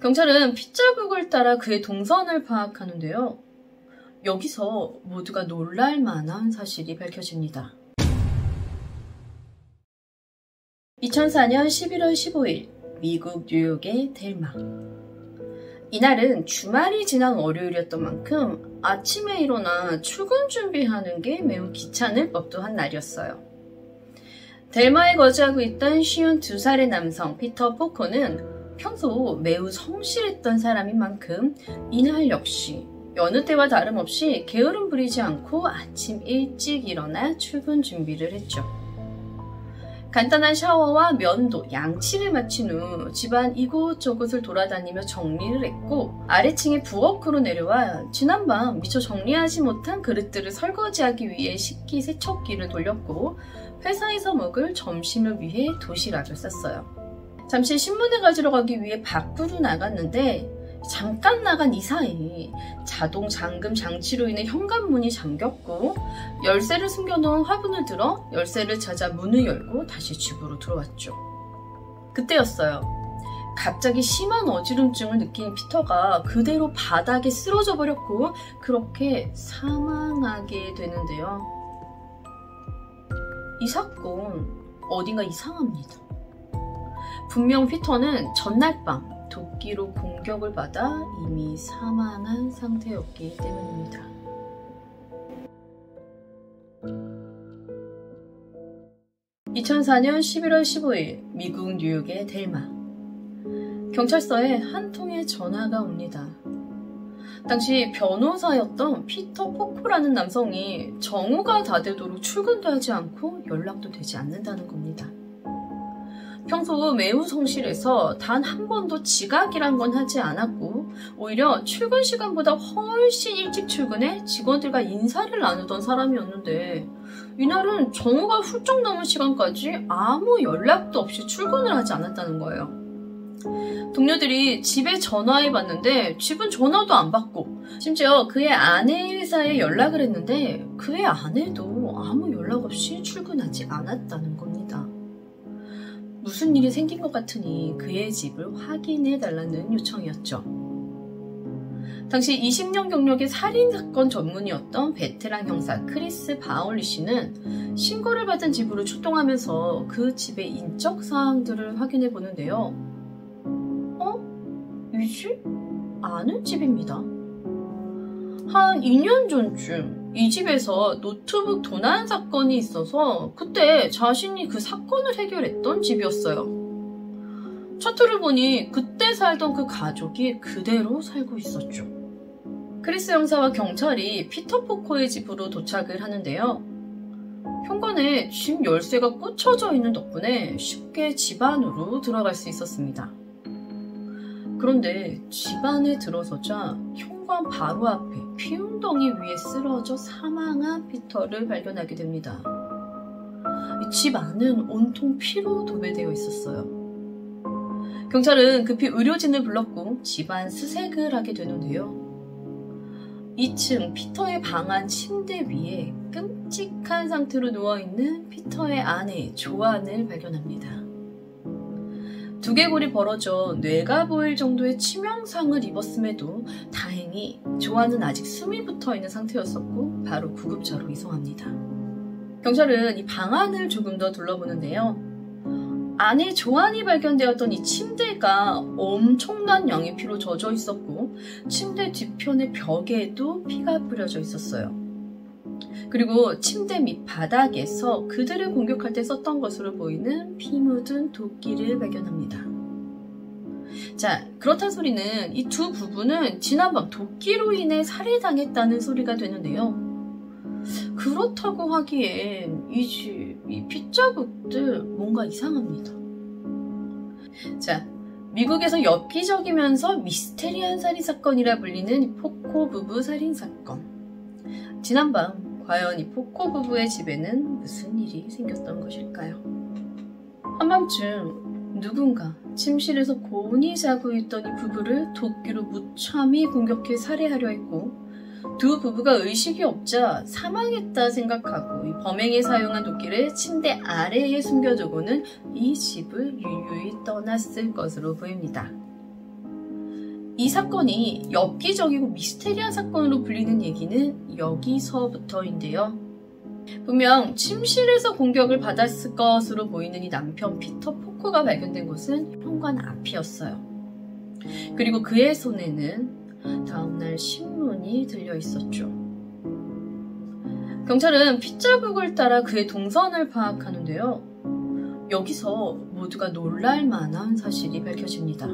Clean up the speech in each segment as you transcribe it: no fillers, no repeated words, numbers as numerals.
경찰은 핏자국을 따라 그의 동선을 파악하는데요. 여기서 모두가 놀랄 만한 사실이 밝혀집니다. 2004년 11월 15일 미국 뉴욕의 델마. 이날은 주말이 지난 월요일이었던 만큼 아침에 일어나 출근 준비하는 게 매우 귀찮을 법도 한 날이었어요. 델마에 거주하고 있던 52살의 남성 피터 포코는 평소 매우 성실했던 사람인 만큼 이날 역시 여느 때와 다름없이 게으름 부리지 않고 아침 일찍 일어나 출근 준비를 했죠. 간단한 샤워와 면도, 양치를 마친 후 집안 이곳저곳을 돌아다니며 정리를 했고 아래층에 부엌으로 내려와 지난밤 미처 정리하지 못한 그릇들을 설거지하기 위해 식기세척기를 돌렸고 회사에서 먹을 점심을 위해 도시락을 쌌어요. 잠시 신문을 가지러 가기 위해 밖으로 나갔는데 잠깐 나간 이 사이 자동 잠금 장치로 인해 현관문이 잠겼고 열쇠를 숨겨놓은 화분을 들어 열쇠를 찾아 문을 열고 다시 집으로 들어왔죠. 그때였어요. 갑자기 심한 어지럼증을 느낀 피터가 그대로 바닥에 쓰러져 버렸고 그렇게 사망하게 되는데요. 이 사건 어딘가 이상합니다. 분명 피터는 전날 밤 도끼로 공격을 받아 이미 사망한 상태였기 때문입니다. (2004년 11월 15일) 미국 뉴욕의 델마. 경찰서에 한 통의 전화가 옵니다. 당시 변호사였던 피터 포코라는 남성이 정오가 다 되도록 출근도 하지 않고 연락도 되지 않는다는 겁니다. 평소 매우 성실해서 단 한 번도 지각이란 건 하지 않았고 오히려 출근 시간보다 훨씬 일찍 출근해 직원들과 인사를 나누던 사람이었는데 이날은 정오가 훌쩍 넘은 시간까지 아무 연락도 없이 출근을 하지 않았다는 거예요. 동료들이 집에 전화해봤는데 집은 전화도 안 받고 심지어 그의 아내의 회사에 연락을 했는데 그의 아내도 아무 연락 없이 출근하지 않았다는 겁니다. 무슨 일이 생긴 것 같으니 그의 집을 확인해달라는 요청이었죠. 당시 20년 경력의 살인사건 전문이었던 베테랑 형사 크리스 바울리 씨는 신고를 받은 집으로 출동하면서 그 집의 인적 사항들을 확인해 보는데요. 이 집? 아는 집입니다. 한 2년 전쯤 이 집에서 노트북 도난 사건이 있어서 그때 자신이 그 사건을 해결했던 집이었어요. 차트를 보니 그때 살던 그 가족이 그대로 살고 있었죠. 크리스 형사와 경찰이 피터 포코의 집으로 도착을 하는데요. 현관에 집 열쇠가 꽂혀져 있는 덕분에 쉽게 집 안으로 들어갈 수 있었습니다. 그런데 집 안에 들어서자 현관 바로 앞에 피운덩이 위에 쓰러져 사망한 피터를 발견하게 됩니다. 집 안은 온통 피로 도배되어 있었어요. 경찰은 급히 의료진을 불렀고 집안 수색을 하게 되는데요. 2층 피터의 방 안 침대 위에 끔찍한 상태로 누워있는 피터의 아내 조안을 발견합니다. 두개골이 벌어져 뇌가 보일 정도의 치명상을 입었음에도 다행히 조안은 아직 숨이 붙어있는 상태였었고 바로 구급차로 이송합니다. 경찰은 이 방 안을 조금 더 둘러보는데요. 안에 조안이 발견되었던 이 침대가 엄청난 양의 피로 젖어 있었고 침대 뒤편의 벽에도 피가 뿌려져 있었어요. 그리고 침대 밑 바닥에서 그들을 공격할 때 썼던 것으로 보이는 피 묻은 도끼를 발견합니다. 자, 그렇단 소리는 이 두 부부는 지난밤 도끼로 인해 살해당했다는 소리가 되는데요. 그렇다고 하기엔 이 집, 이 핏자국들 뭔가 이상합니다. 자, 미국에서 엽기적이면서 미스테리한 살인사건이라 불리는 포코 부부 살인사건. 지난밤 과연 이 포코 부부의 집에는 무슨 일이 생겼던 것일까요? 한밤중 누군가 침실에서 곤히 자고 있던 이 부부를 도끼로 무참히 공격해 살해하려 했고 두 부부가 의식이 없자 사망했다 생각하고 이 범행에 사용한 도끼를 침대 아래에 숨겨두고는 이 집을 유유히 떠났을 것으로 보입니다. 이 사건이 엽기적이고 미스테리한 사건으로 불리는 얘기는 여기서부터인데요. 분명 침실에서 공격을 받았을 것으로 보이는 이 남편 피터 포커가 발견된 곳은 현관 앞이었어요. 그리고 그의 손에는 다음날 신문이 들려 있었죠. 경찰은 핏자국을 따라 그의 동선을 파악하는데요. 여기서 모두가 놀랄 만한 사실이 밝혀집니다.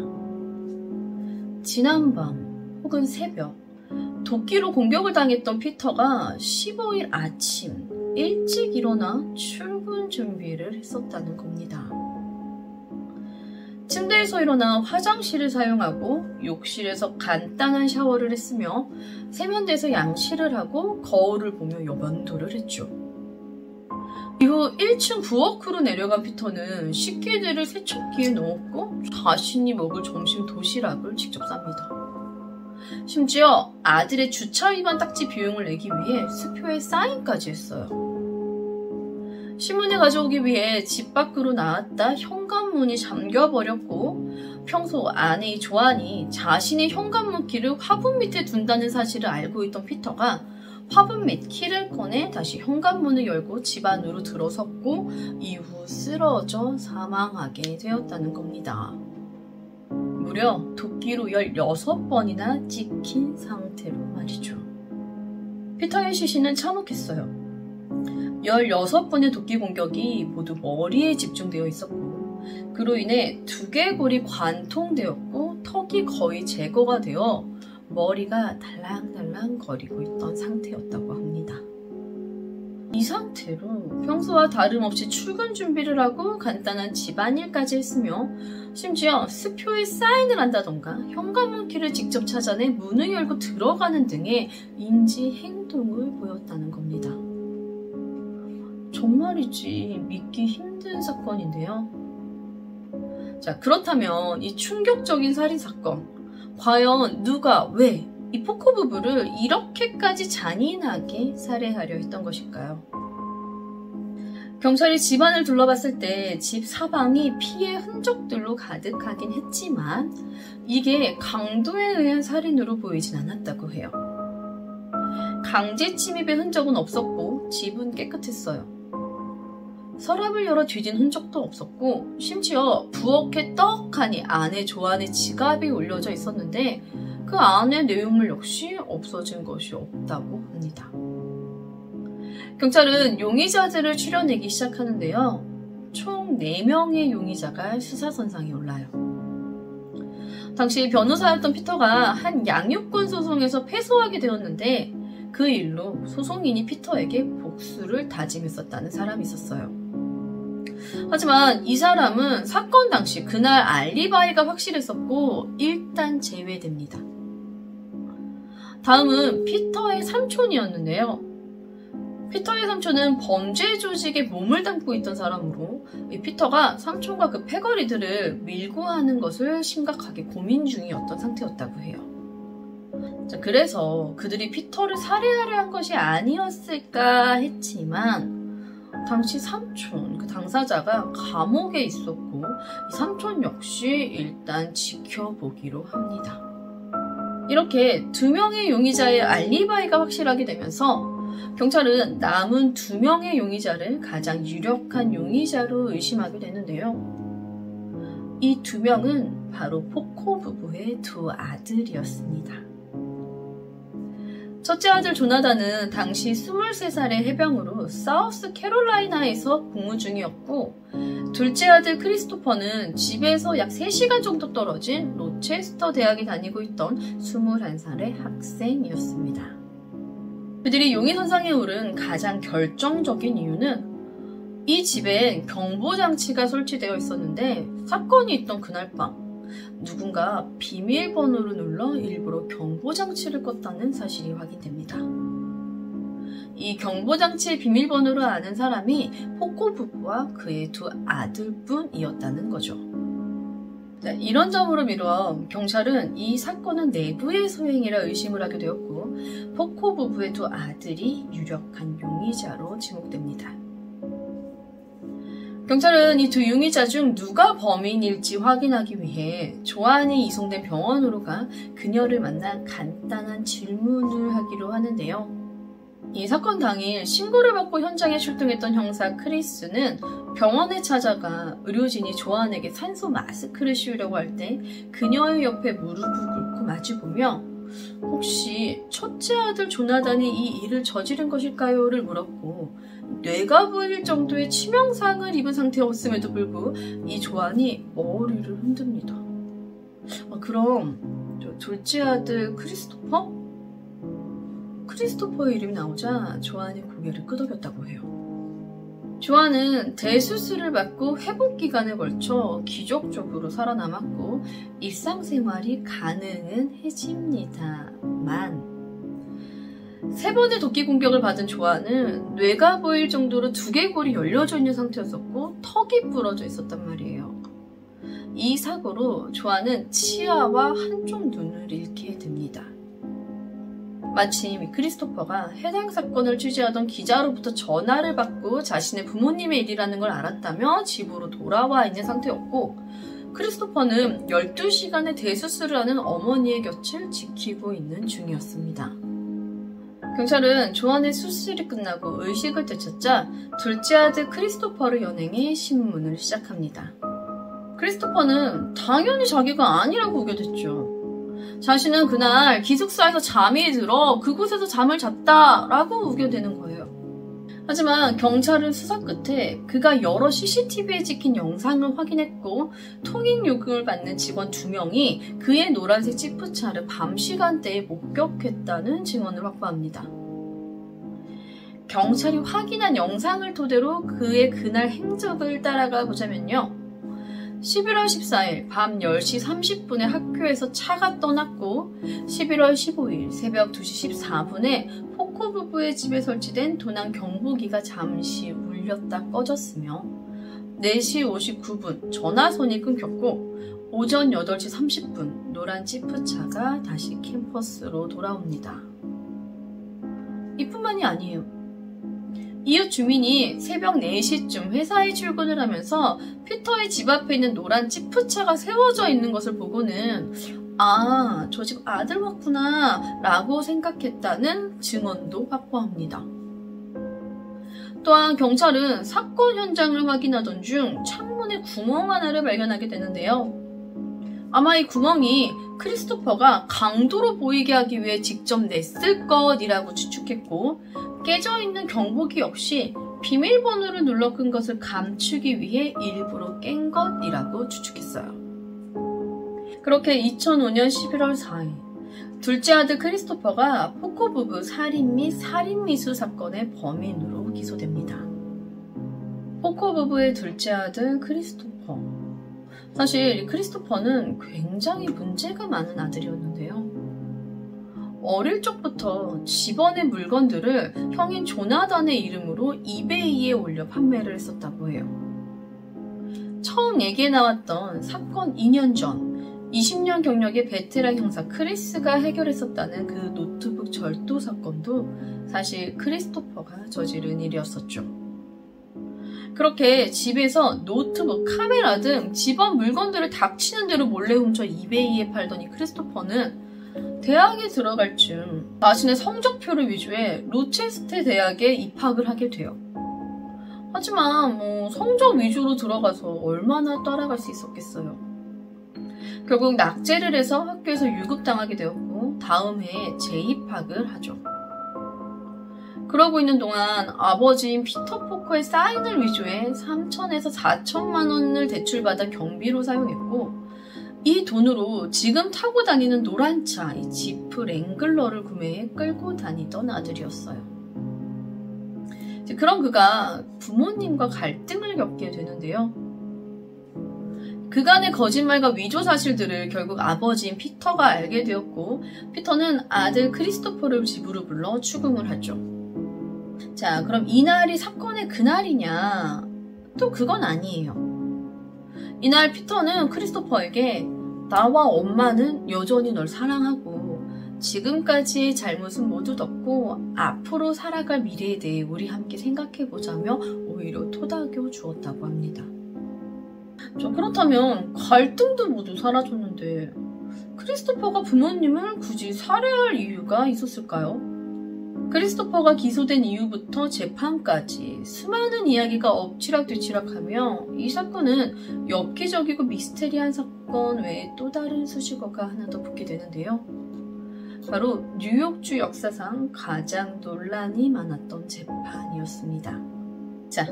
지난밤 혹은 새벽, 도끼로 공격을 당했던 피터가 15일 아침 일찍 일어나 출근 준비를 했었다는 겁니다. 침대에서 일어나 화장실을 사용하고 욕실에서 간단한 샤워를 했으며 세면대에서 양치를 하고 거울을 보며 면도를 했죠. 이후 1층 부엌으로 내려간 피터는 식기들을 세척기에 넣었고 자신이 먹을 점심 도시락을 직접 쌉니다. 심지어 아들의 주차 위반 딱지 비용을 내기 위해 수표에 사인까지 했어요. 신문을 가져오기 위해 집 밖으로 나왔다 현관문이 잠겨버렸고 평소 아내의 조안이 자신의 현관문 키를 화분 밑에 둔다는 사실을 알고 있던 피터가 화분 밑 키를 꺼내 다시 현관문을 열고 집 안으로 들어섰고 이후 쓰러져 사망하게 되었다는 겁니다. 무려 도끼로 16번이나 찍힌 상태로 말이죠. 피터의 시신은 참혹했어요. 16번의 도끼 공격이 모두 머리에 집중되어 있었고 그로 인해 두개골이 관통되었고 턱이 거의 제거가 되어 머리가 달랑달랑 거리고 있던 상태였다고 합니다. 이 상태로 평소와 다름없이 출근 준비를 하고 간단한 집안일까지 했으며 심지어 수표에 사인을 한다던가 현관문 키를 직접 찾아내 문을 열고 들어가는 등의 인지 행동을 보였다는 겁니다. 정말이지 믿기 힘든 사건인데요. 자, 그렇다면 이 충격적인 살인사건, 과연 누가 왜 이 포커 부부를 이렇게까지 잔인하게 살해하려 했던 것일까요? 경찰이 집안을 둘러봤을 때 집 사방이 피의 흔적들로 가득하긴 했지만 이게 강도에 의한 살인으로 보이진 않았다고 해요. 강제 침입의 흔적은 없었고 집은 깨끗했어요. 서랍을 열어 뒤진 흔적도 없었고 심지어 부엌에 떡하니 아내 조안의 지갑이 올려져 있었는데 그 안의 내용물 역시 없어진 것이 없다고 합니다. 경찰은 용의자들을 추려내기 시작하는데요. 총 4명의 용의자가 수사선상에 올라요. 당시 변호사였던 피터가 한 양육권 소송에서 패소하게 되었는데 그 일로 소송인이 피터에게 복수를 다짐했었다는 사람이 있었어요. 하지만 이 사람은 사건 당시 그날 알리바이가 확실했었고 일단 제외됩니다. 다음은 피터의 삼촌이었는데요. 피터의 삼촌은 범죄 조직에 몸을 담고 있던 사람으로 피터가 삼촌과 그 패거리들을 밀고 하는 것을 심각하게 고민 중이었던 상태였다고 해요. 자, 그래서 그들이 피터를 살해하려 한 것이 아니었을까 했지만 당시 삼촌, 그 당사자가 감옥에 있었고 이 삼촌 역시 일단 지켜보기로 합니다. 이렇게 2명의 용의자의 알리바이가 확실하게 되면서 경찰은 남은 2명의 용의자를 가장 유력한 용의자로 의심하게 되는데요. 이 2명은 바로 포커 부부의 2 아들이었습니다. 첫째 아들 조나단은 당시 23살의 해병으로 사우스 캐롤라이나에서 복무 중이었고 둘째 아들 크리스토퍼는 집에서 약 3시간 정도 떨어진 로체스터 대학에 다니고 있던 21살의 학생이었습니다. 그들이 용의선상에 오른 가장 결정적인 이유는 이 집엔 경보장치가 설치되어 있었는데 사건이 있던 그날 밤 누군가 비밀번호를 눌러 일부러 경보장치를 껐다는 사실이 확인됩니다. 이 경보장치의 비밀번호를 아는 사람이 포커 부부와 그의 2 아들뿐이었다는 거죠. 자, 이런 점으로 미뤄 경찰은 이 사건은 내부의 소행이라 의심을 하게 되었고 포커 부부의 2 아들이 유력한 용의자로 지목됩니다. 경찰은 이 두 용의자 중 누가 범인일지 확인하기 위해 조안이 이송된 병원으로 가 그녀를 만나 간단한 질문을 하기로 하는데요. 이 사건 당일 신고를 받고 현장에 출동했던 형사 크리스는 병원에 찾아가 의료진이 조안에게 산소 마스크를 씌우려고 할 때 그녀의 옆에 무릎을 꿇고 마주보며 혹시 첫째 아들 조나단이 이 일을 저지른 것일까요? 를 물었고 뇌가 보일 정도의 치명상을 입은 상태였음에도 불구하고 이 조안이 머리를 흔듭니다. 그럼 둘째 아들 크리스토퍼의 이름이 나오자 조안이 고개를 끄덕였다고 해요. 조안은 대수술을 받고 회복 기간에 걸쳐 기적적으로 살아남았고 일상생활이 가능해집니다만 3번의 도끼 공격을 받은 조안은 뇌가 보일 정도로 두개골이 열려져 있는 상태였었고 턱이 부러져 있었단 말이에요. 이 사고로 조안은 치아와 한쪽 눈을 잃게 됩니다. 마침 크리스토퍼가 해당 사건을 취재하던 기자로부터 전화를 받고 자신의 부모님의 일이라는 걸 알았다며 집으로 돌아와 있는 상태였고 크리스토퍼는 12시간의 대수술을 하는 어머니의 곁을 지키고 있는 중이었습니다. 경찰은 조안의 수술이 끝나고 의식을 되찾자 둘째 아들 크리스토퍼를 연행해 신문을 시작합니다. 크리스토퍼는 당연히 자기가 아니라고 우겨댔죠. 자신은 그날 기숙사에서 잠이 들어 그곳에서 잠을 잤다라고 우겨대는 거예요. 하지만 경찰은 수사 끝에 그가 여러 CCTV에 찍힌 영상을 확인했고 통행 요금을 받는 직원 2명이 그의 노란색 지프차를 밤 시간대에 목격했다는 증언을 확보합니다. 경찰이 확인한 영상을 토대로 그의 그날 행적을 따라가 보자면요. 11월 14일 밤 10시 30분에 학교에서 차가 떠났고 11월 15일 새벽 2시 14분에 포코 부부의 집에 설치된 도난 경보기가 잠시 울렸다 꺼졌으며 4시 59분 전화선이 끊겼고 오전 8시 30분 노란 지프차가 다시 캠퍼스로 돌아옵니다. 이뿐만이 아니에요. 이웃 주민이 새벽 4시쯤 회사에 출근을 하면서 피터의 집 앞에 있는 노란 지프차가 세워져 있는 것을 보고는 저 집 아들 왔구나 라고 생각했다는 증언도 확보합니다. 또한 경찰은 사건 현장을 확인하던 중 창문에 구멍 하나를 발견하게 되는데요. 아마 이 구멍이 크리스토퍼가 강도로 보이게 하기 위해 직접 냈을 것이라고 추측했고 깨져있는 경보기 역시 비밀번호를 눌러 끈 것을 감추기 위해 일부러 깬 것이라고 추측했어요. 그렇게 2005년 11월 4일 둘째 아들 크리스토퍼가 포코 부부 살인 및 살인미수 사건의 범인으로 기소됩니다. 포코 부부의 둘째 아들 크리스토퍼. 사실 크리스토퍼는 굉장히 문제가 많은 아들이었는데요. 어릴 적부터 집안의 물건들을 형인 조나단의 이름으로 이베이에 올려 판매를 했었다고 해요. 처음 얘기에 나왔던 사건 2년 전 20년 경력의 베테랑 형사 크리스가 해결했었다는 그 노트북 절도 사건도 사실 크리스토퍼가 저지른 일이었었죠. 그렇게 집에서 노트북, 카메라 등 집안 물건들을 닥치는 대로 몰래 훔쳐 이베이에 팔던 이 크리스토퍼는 대학에 들어갈 즈음 자신의 성적표를 위조해 로체스테 대학에 입학을 하게 돼요. 하지만 성적 위조로 들어가서 얼마나 따라갈 수 있었겠어요. 결국 낙제를 해서 학교에서 유급당하게 되었고 다음 해에 재입학을 하죠. 그러고 있는 동안 아버지인 피터 포커의 사인을 위조해 3천에서 4천만 원을 대출받아 경비로 사용했고 이 돈으로 지금 타고 다니는 노란 차, 이 지프 랭글러를 구매해 끌고 다니던 아들이었어요. 그런 그가 부모님과 갈등을 겪게 되는데요. 그간의 거짓말과 위조 사실들을 결국 아버지인 피터가 알게 되었고 피터는 아들 크리스토퍼를 집으로 불러 추궁을 하죠. 자, 그럼 이날이 사건의 그날이냐? 또 그건 아니에요. 이날 피터는 크리스토퍼에게 나와 엄마는 여전히 널 사랑하고 지금까지의 잘못은 모두 덮고 앞으로 살아갈 미래에 대해 우리 함께 생각해보자며 오히려 토닥여 주었다고 합니다. 그렇다면 갈등도 모두 사라졌는데 크리스토퍼가 부모님을 굳이 살해할 이유가 있었을까요? 크리스토퍼가 기소된 이후부터 재판까지 수많은 이야기가 엎치락뒤치락하며 이 사건은 엽기적이고 미스테리한 사건 외에 또 다른 수식어가 하나 더 붙게 되는데요. 바로 뉴욕주 역사상 가장 논란이 많았던 재판이었습니다. 자,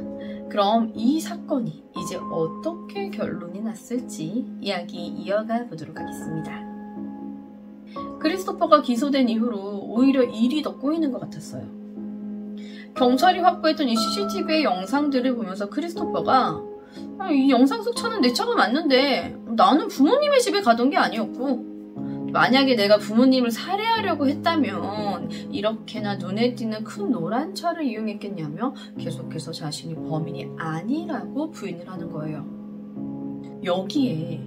그럼 이 사건이 이제 어떻게 결론이 났을지 이야기 이어가 보도록 하겠습니다. 크리스토퍼가 기소된 이후로 오히려 일이 더 꼬이는 것 같았어요. 경찰이 확보했던 이 CCTV의 영상들을 보면서 크리스토퍼가 이 영상 속 차는 내 차가 맞는데 나는 부모님의 집에 가던 게 아니었고 만약에 내가 부모님을 살해하려고 했다면 이렇게나 눈에 띄는 큰 노란 차를 이용했겠냐며 계속해서 자신이 범인이 아니라고 부인을 하는 거예요. 여기에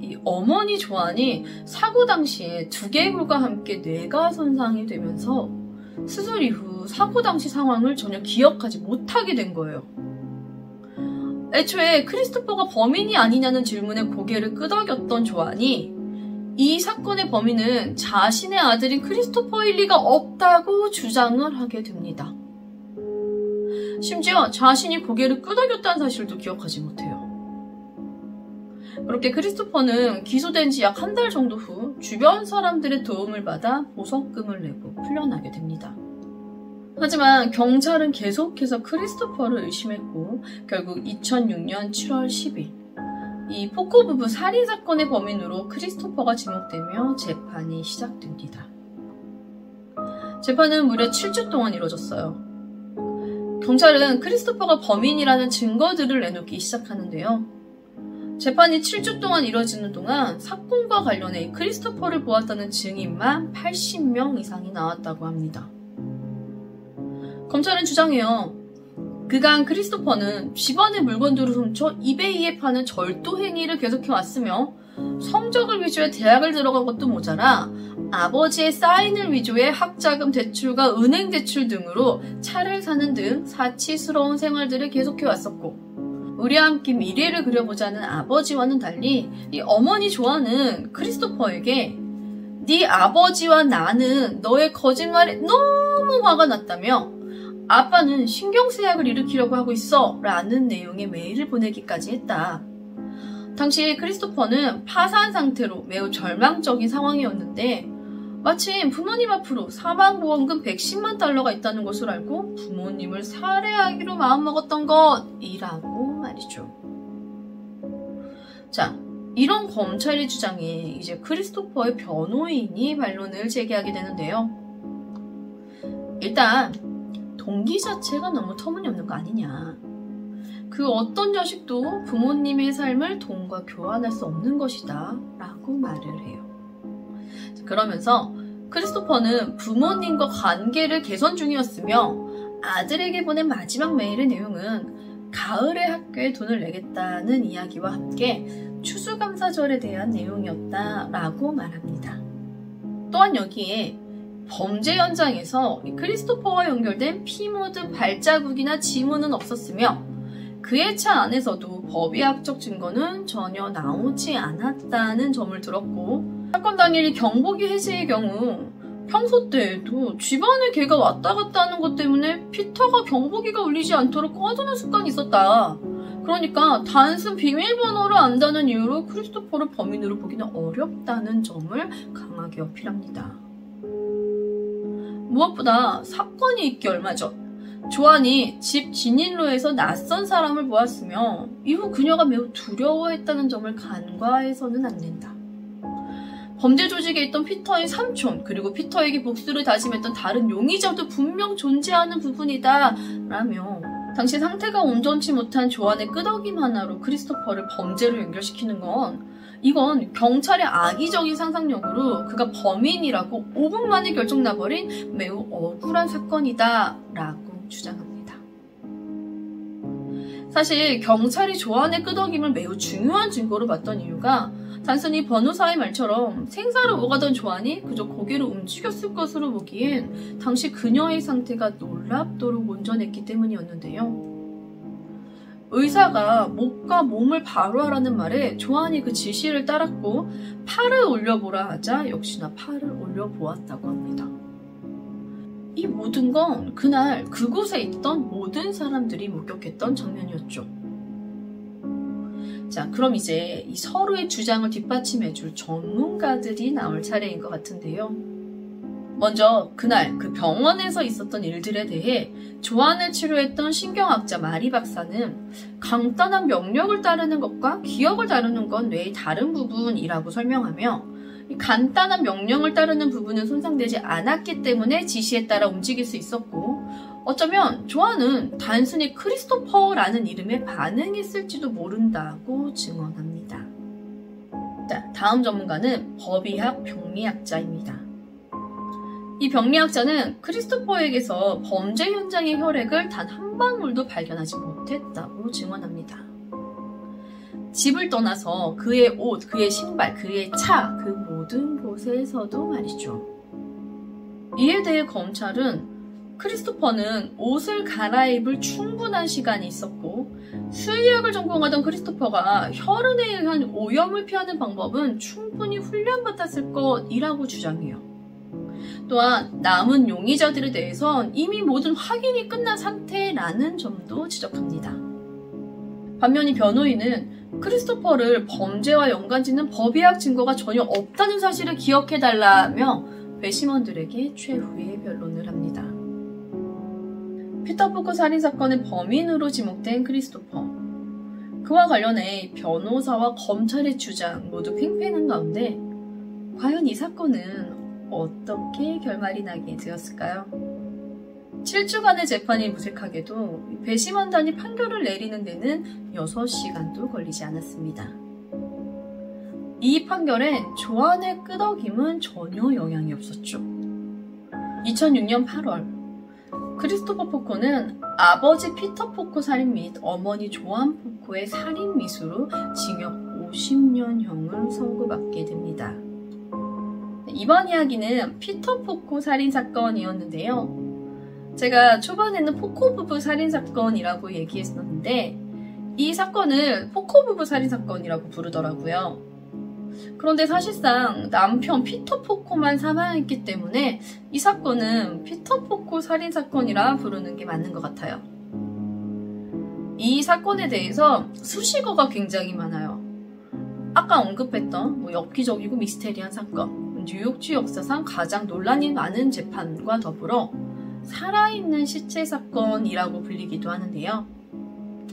이 어머니 조안이 사고 당시에 두개골과 함께 뇌가 손상이 되면서 수술 이후 사고 당시 상황을 전혀 기억하지 못하게 된 거예요. 애초에 크리스토퍼가 범인이 아니냐는 질문에 고개를 끄덕였던 조안이 이 사건의 범인은 자신의 아들인 크리스토퍼일 리가 없다고 주장을 하게 됩니다. 심지어 자신이 고개를 끄덕였다는 사실도 기억하지 못해요. 그렇게 크리스토퍼는 기소된 지 약 한 달 정도 후 주변 사람들의 도움을 받아 보석금을 내고 풀려나게 됩니다. 하지만 경찰은 계속해서 크리스토퍼를 의심했고 결국 2006년 7월 10일 이 포코 부부 살인사건의 범인으로 크리스토퍼가 지목되며 재판이 시작됩니다. 재판은 무려 7주 동안 이루어졌어요. 경찰은 크리스토퍼가 범인이라는 증거들을 내놓기 시작하는데요. 재판이 7주 동안 이루어지는 동안 사건과 관련해 크리스토퍼를 보았다는 증인만 80명 이상이 나왔다고 합니다. 검찰은 주장해요. 그간 크리스토퍼는 집안의 물건들을 훔쳐 이베이에 파는 절도 행위를 계속해왔으며 성적을 위조해 대학을 들어간 것도 모자라 아버지의 사인을 위조해 학자금 대출과 은행 대출 등으로 차를 사는 등 사치스러운 생활들을 계속해왔었고 우리와 함께 미래를 그려보자는 아버지와는 달리 이 어머니 조안은 크리스토퍼에게 네 아버지와 나는 너의 거짓말에 너무 화가 났다며 아빠는 신경쇠약을 일으키려고 하고 있어 라는 내용의 메일을 보내기까지 했다. 당시 크리스토퍼는 파산 상태로 매우 절망적인 상황이었는데 마침 부모님 앞으로 사망보험금 110만 달러가 있다는 것을 알고 부모님을 살해하기로 마음먹었던 것이라고 말이죠. 자, 이런 검찰의 주장에 이제 크리스토퍼의 변호인이 반론을 제기하게 되는데요. 일단 동기 자체가 너무 터무니없는 거 아니냐. 그 어떤 자식도 부모님의 삶을 돈과 교환할 수 없는 것이다 라고 말을 해요. 그러면서 크리스토퍼는 부모님과 관계를 개선 중이었으며 아들에게 보낸 마지막 메일의 내용은 가을에 학교에 돈을 내겠다는 이야기와 함께 추수감사절에 대한 내용이었다라고 말합니다. 또한 여기에 범죄 현장에서 크리스토퍼와 연결된 피 묻은 발자국이나 지문은 없었으며 그의 차 안에서도 법의학적 증거는 전혀 나오지 않았다는 점을 들었고 사건 당일 경보기 해제의 경우 평소 때에도 집안에 개가 왔다 갔다 하는 것 때문에 피터가 경보기가 울리지 않도록 꺼두는 습관이 있었다. 그러니까 단순 비밀번호를 안다는 이유로 크리스토퍼를 범인으로 보기는 어렵다는 점을 강하게 어필합니다. 무엇보다 사건이 있기 얼마 전 조안이 집 진입로에서 낯선 사람을 보았으며 이후 그녀가 매우 두려워했다는 점을 간과해서는 안 된다. 범죄 조직에 있던 피터의 삼촌 그리고 피터에게 복수를 다짐했던 다른 용의자도 분명 존재하는 부분이다 라며 당시 상태가 온전치 못한 조안의 끄덕임 하나로 크리스토퍼를 범죄로 연결시키는 건 이건 경찰의 악의적인 상상력으로 그가 범인이라고 5분 만에 결정나버린 매우 억울한 사건이다 라고 주장합니다. 사실 경찰이 조안의 끄덕임을 매우 중요한 증거로 봤던 이유가 단순히 변호사의 말처럼 생사를 오가던 조안이 그저 고개를 움직였을 것으로 보기엔 당시 그녀의 상태가 놀랍도록 온전했기 때문이었는데요. 의사가 목과 몸을 바로 하라는 말에 조안이 그 지시를 따랐고 팔을 올려보라 하자 역시나 팔을 올려보았다고 합니다. 이 모든 건 그날 그곳에 있던 모든 사람들이 목격했던 장면이었죠. 자, 그럼 이제 이 서로의 주장을 뒷받침해줄 전문가들이 나올 차례인 것 같은데요. 먼저 그날 그 병원에서 있었던 일들에 대해 조안을 치료했던 신경학자 마리 박사는 간단한 명령을 따르는 것과 기억을 다루는 건 뇌의 다른 부분이라고 설명하며 이 간단한 명령을 따르는 부분은 손상되지 않았기 때문에 지시에 따라 움직일 수 있었고 어쩌면 조안은 단순히 크리스토퍼라는 이름에 반응했을지도 모른다고 증언합니다. 자, 다음 전문가는 법의학 병리학자입니다. 이 병리학자는 크리스토퍼에게서 범죄 현장의 혈액을 단 한 방울도 발견하지 못했다고 증언합니다. 집을 떠나서 그의 옷, 그의 신발, 그의 차, 그 모든 곳에서도 말이죠. 이에 대해 검찰은 크리스토퍼는 옷을 갈아입을 충분한 시간이 있었고 수의학을 전공하던 크리스토퍼가 혈흔에 의한 오염을 피하는 방법은 충분히 훈련받았을 것이라고 주장해요. 또한 남은 용의자들에 대해선 이미 모든 확인이 끝난 상태라는 점도 지적합니다. 반면 이 변호인은 크리스토퍼를 범죄와 연관짓는 법의학 증거가 전혀 없다는 사실을 기억해달라며 배심원들에게 최후의 변론을 합니다. 피터 포크 살인사건의 범인으로 지목된 크리스토퍼. 그와 관련해 변호사와 검찰의 주장 모두 팽팽한 가운데 과연 이 사건은 어떻게 결말이 나게 되었을까요? 7주간의 재판이 무색하게도 배심원단이 판결을 내리는 데는 6시간도 걸리지 않았습니다. 이 판결에 조안의 끄덕임은 전혀 영향이 없었죠. 2006년 8월 크리스토퍼 포코는 아버지 피터 포코 살인 및 어머니 조안 포코의 살인 미수로 징역 50년형을 선고받게 됩니다. 이번 이야기는 피터 포코 살인사건이었는데요. 제가 초반에는 포코 부부 살인사건이라고 얘기했었는데 이 사건을 포코 부부 살인사건이라고 부르더라고요. 그런데 사실상 남편 피터 포코만 사망했기 때문에 이 사건은 피터 포코 살인사건이라 부르는 게 맞는 것 같아요. 이 사건에 대해서 수식어가 굉장히 많아요. 아까 언급했던 엽기적이고 미스테리한 사건, 뉴욕주 역사상 가장 논란이 많은 재판과 더불어 살아있는 시체 사건이라고 불리기도 하는데요.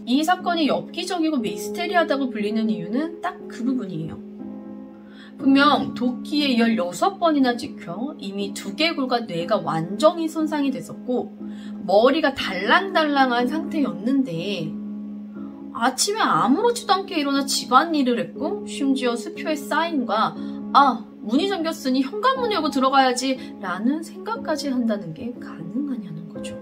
이 사건이 엽기적이고 미스테리하다고 불리는 이유는 딱 그 부분이에요. 분명 도끼에 16번이나 찍혀 이미 두개골과 뇌가 완전히 손상이 됐었고 머리가 달랑달랑한 상태였는데 아침에 아무렇지도 않게 일어나 집안일을 했고 심지어 수표에 사인과 문이 잠겼으니 현관문 열고 들어가야지 라는 생각까지 한다는 게 가능하냐는 거죠.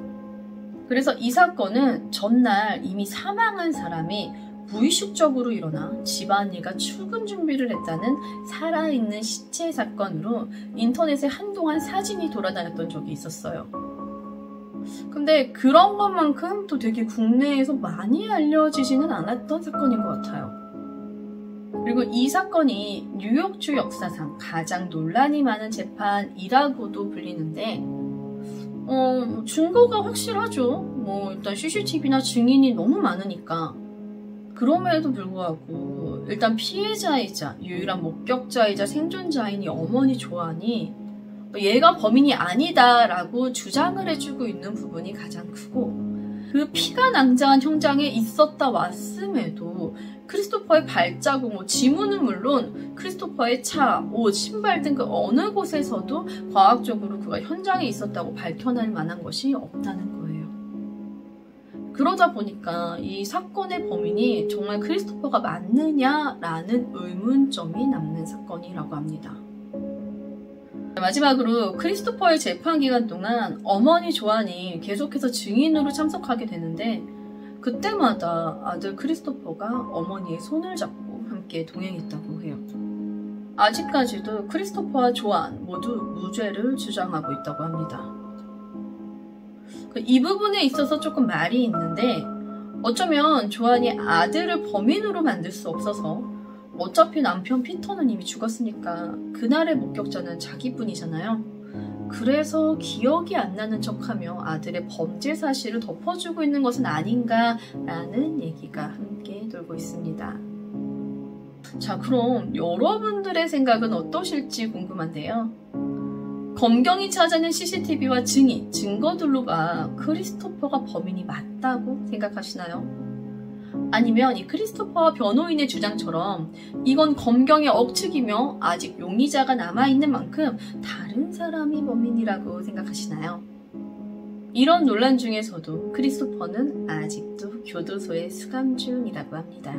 그래서 이 사건은 전날 이미 사망한 사람이 무의식적으로 일어나 집안일과 출근 준비를 했다는 살아있는 시체 사건으로 인터넷에 한동안 사진이 돌아다녔던 적이 있었어요. 근데 그런 것만큼 또 되게 국내에서 많이 알려지지는 않았던 사건인 것 같아요. 그리고 이 사건이 뉴욕주 역사상 가장 논란이 많은 재판이라고도 불리는데 증거가 확실하죠. 일단 CCTV나 증인이 너무 많으니까. 그럼에도 불구하고 일단 피해자이자 유일한 목격자이자 생존자인 이 어머니 조안이 얘가 범인이 아니다라고 주장을 해주고 있는 부분이 가장 크고 그 피가 낭자한 현장에 있었다 왔음에도 크리스토퍼의 발자국, 지문은 물론 크리스토퍼의 차, 옷, 신발 등 그 어느 곳에서도 과학적으로 그가 현장에 있었다고 밝혀낼 만한 것이 없다는 거예요. 그러다 보니까 이 사건의 범인이 정말 크리스토퍼가 맞느냐라는 의문점이 남는 사건이라고 합니다. 마지막으로 크리스토퍼의 재판 기간 동안 어머니 조안이 계속해서 증인으로 참석하게 되는데 그때마다 아들 크리스토퍼가 어머니의 손을 잡고 함께 동행했다고 해요. 아직까지도 크리스토퍼와 조안 모두 무죄를 주장하고 있다고 합니다. 이 부분에 있어서 조금 말이 있는데, 어쩌면 조안이 아들을 범인으로 만들 수 없어서 어차피 남편 피터는 이미 죽었으니까 그날의 목격자는 자기뿐이잖아요. 그래서 기억이 안 나는 척하며 아들의 범죄 사실을 덮어주고 있는 것은 아닌가라는 얘기가 함께 돌고 있습니다. 자, 그럼 여러분들의 생각은 어떠실지 궁금한데요. 검경이 찾아낸 CCTV와 증인, 증거들로 봐 크리스토퍼가 범인이 맞다고 생각하시나요? 아니면 이 크리스토퍼와 변호인의 주장처럼 이건 검경의 억측이며 아직 용의자가 남아있는 만큼 다른 사람이 범인이라고 생각하시나요? 이런 논란 중에서도 크리스토퍼는 아직도 교도소에 수감 중이라고 합니다.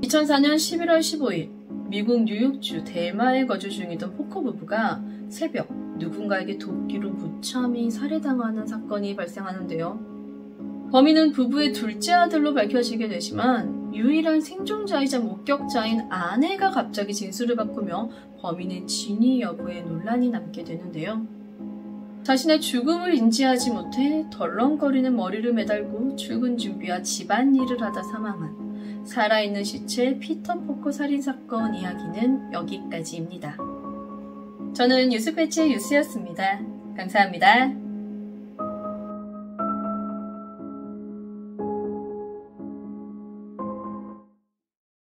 2004년 11월 15일 미국 뉴욕주 델마에 거주 중이던 포커 부부가 새벽 누군가에게 도끼로 무참히 살해당하는 사건이 발생하는데요. 범인은 부부의 둘째 아들로 밝혀지게 되지만 유일한 생존자이자 목격자인 아내가 갑자기 진술을 바꾸며 범인의 진위 여부에 논란이 남게 되는데요. 자신의 죽음을 인지하지 못해 덜렁거리는 머리를 매달고 출근 준비와 집안일을 하다 사망한 살아있는 시체 피터 포커 살인사건 이야기는 여기까지입니다. 저는 뉴스패치의 유스였습니다. 감사합니다.